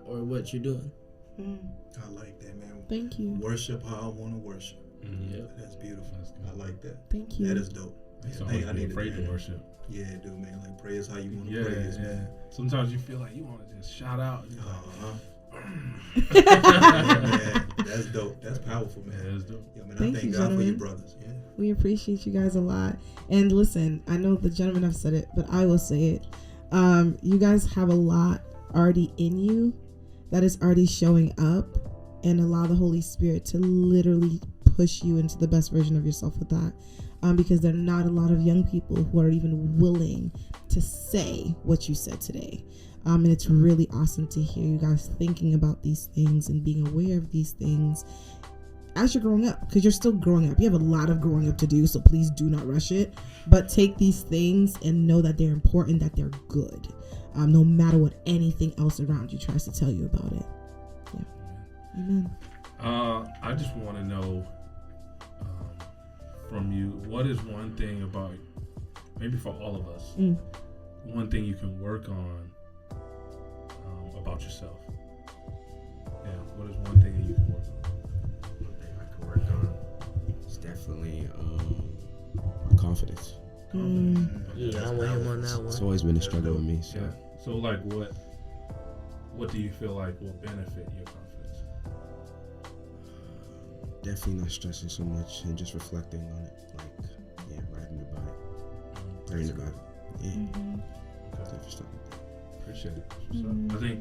S5: or what you're doing.
S2: I like that, man.
S4: Thank you.
S2: Worship how I want to worship.
S3: Mhm.
S5: Yeah.
S2: That's beautiful.
S3: That's good.
S2: I like that.
S4: Thank you.
S2: That is dope.
S3: It's
S2: Yeah,
S3: always
S2: I
S3: be
S2: need
S3: afraid
S2: do
S3: to
S2: that.
S3: worship.
S2: Yeah, dude, man. Like praise how you want to
S3: Yeah,
S2: praise,
S3: yeah.
S2: man.
S3: Sometimes you feel like you want to just shout out. And you're like,
S2: Yeah, man. That's dope. That's powerful,
S3: yeah,
S2: man.
S3: that's dope.
S2: Yeah, man.
S4: Thank
S2: I thank
S4: you,
S2: God for your
S4: gentlemen.
S2: brothers. Yeah.
S4: We appreciate you guys a lot. And listen, I know the gentlemen have said it, but I will say it. You guys have a lot already in you that is already showing up, and allow the Holy Spirit to literally push you into the best version of yourself with that. Because there are not a lot of young people who are even willing to say what you said today. And it's really awesome to hear you guys thinking about these things and being aware of these things as you're growing up, because you're still growing up. You have a lot of growing up to do, so please do not rush it. But take these things and know that they're important, that they're good, no matter what anything else around you tries to tell you about it. Yeah. Amen.
S3: I just want to know from you, what is one thing about, maybe for all of us, one thing you can work on about yourself? Yeah, what is one thing that you can work on?
S6: One thing I can work on is definitely confidence.
S5: Yeah, I'm with him on that
S6: It's
S5: one.
S6: always been a struggle with me. So
S3: Yeah. So like what do you feel like will benefit your confidence?
S6: definitely not stressing so much and just reflecting on it. Like, yeah, writing about it, praying about it. Yeah, different stuff like that.
S3: Appreciate it. That's what's up.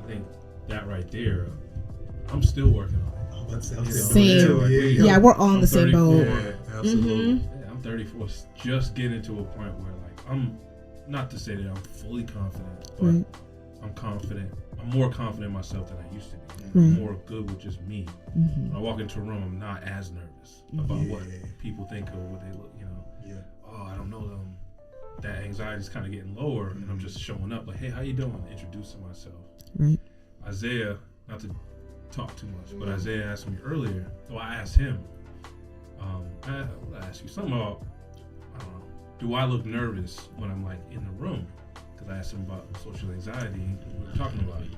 S3: I think that right there, I'm still working on it.
S2: I'm about to say, I'm
S4: Same.
S2: still-
S4: Yeah, we're all in the same
S3: 34.
S4: boat.
S2: Yeah, absolutely.
S3: Yeah, I'm 34, just getting to a point where like I'm not to say that I'm fully confident, but
S4: Right.
S3: I'm confident. I'm more confident in myself than I used to be.
S4: Right.
S3: I'm more good with just me.
S4: Mm-hmm.
S3: When I walk into a room, I'm not as nervous about what
S2: Yeah.
S3: people think or what they look.
S2: Yeah.
S3: Oh, I don't know them. That anxiety's kind of getting lower, and I'm just showing up like, hey, how you doing? Introducing myself.
S4: Right.
S3: Isaiah, not to talk too much, but Isaiah asked me earlier. So I asked him. I'll ask you something about. I don't know. Do I look nervous when I'm like in the room? Because I asked him about social anxiety. We were talking about it.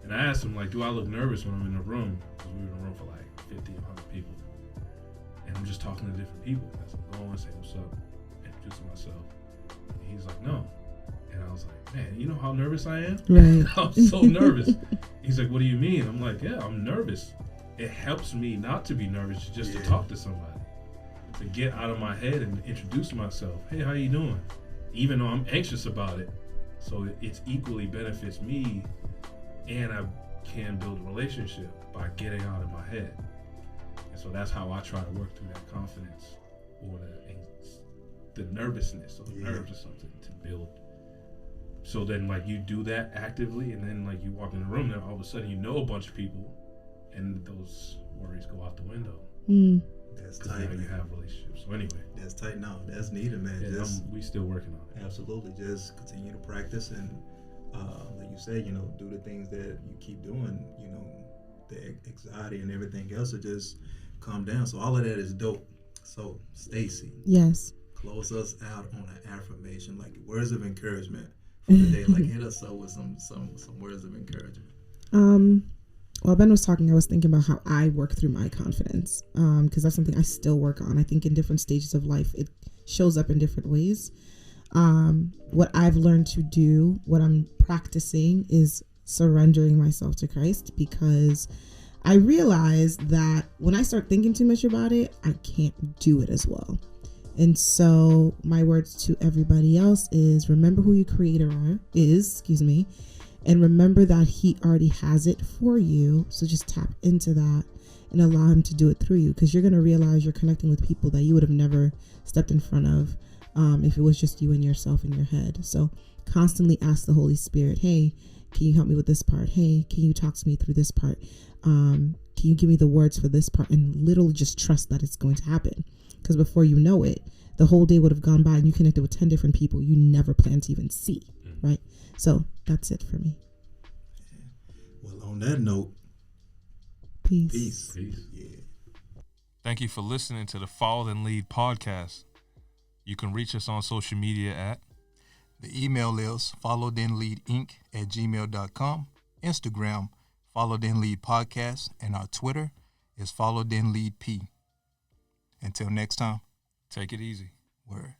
S3: And I asked him like, do I look nervous when I'm in the room? Because we were in a room for like 50, 100 people, and I'm just talking to different people as I'm going, saying what's up, introducing myself. And he's like, no. And I was like, man, you know how nervous I am?
S4: Right.
S3: I'm so nervous. He's like, what do you mean? I'm like, yeah, I'm nervous. It helps me not to be nervous, just to talk to somebody, to get out of my head and introduce myself. Hey, how you doing? Even though I'm anxious about it. So it's equally benefits me, and I can build a relationship by getting out of my head. And so that's how I try to work through that confidence or the nervousness or the nerves or something to build. So then like you do that actively, and then like you walk in the room and all of a sudden you know a bunch of people, and those worries go out the window.
S2: That's
S3: 'Cause
S2: tight,
S3: now you
S2: man.
S3: have relationships. So anyway,
S2: That's tight. No, that's needed, man.
S3: yeah,
S2: Just
S3: we still working on it.
S2: absolutely, just continue to practice and, like you said, do the things that you keep doing. The anxiety and everything else will just calm down. So all of that is dope. So Stacy,
S4: Yes.
S2: close us out on an affirmation, like words of encouragement for the day. Like hit us up with some words of encouragement.
S4: While Ben was talking, I was thinking about how I work through my confidence, because that's something I still work on. I think in different stages of life, it shows up in different ways. What I've learned to do, what I'm practicing, is surrendering myself to Christ, because I realize that when I start thinking too much about it, I can't do it as well. And so my words to everybody else is remember who your creator is, and remember that he already has it for you. So just tap into that and allow him to do it through you, because you're going to realize you're connecting with people that you would have never stepped in front of if it was just you and yourself in your head. So constantly ask the Holy Spirit, hey, can you help me with this part? Hey, can you talk to me through this part? Can you give me the words for this part? And literally just trust that it's going to happen. Because before you know it, the whole day would have gone by and you connected with 10 different people you never planned to even see, right? So that's it for me.
S2: Well, on that note,
S4: Peace.
S2: peace. Yeah.
S1: Thank you for listening to the Follow Then Lead podcast. You can reach us on social media at
S2: The email is followthenleadinc@gmail.com, Instagram, Follow Then Lead Podcast, and our Twitter is Follow Then Lead P. Until next time,
S1: Take It Easy.
S2: word.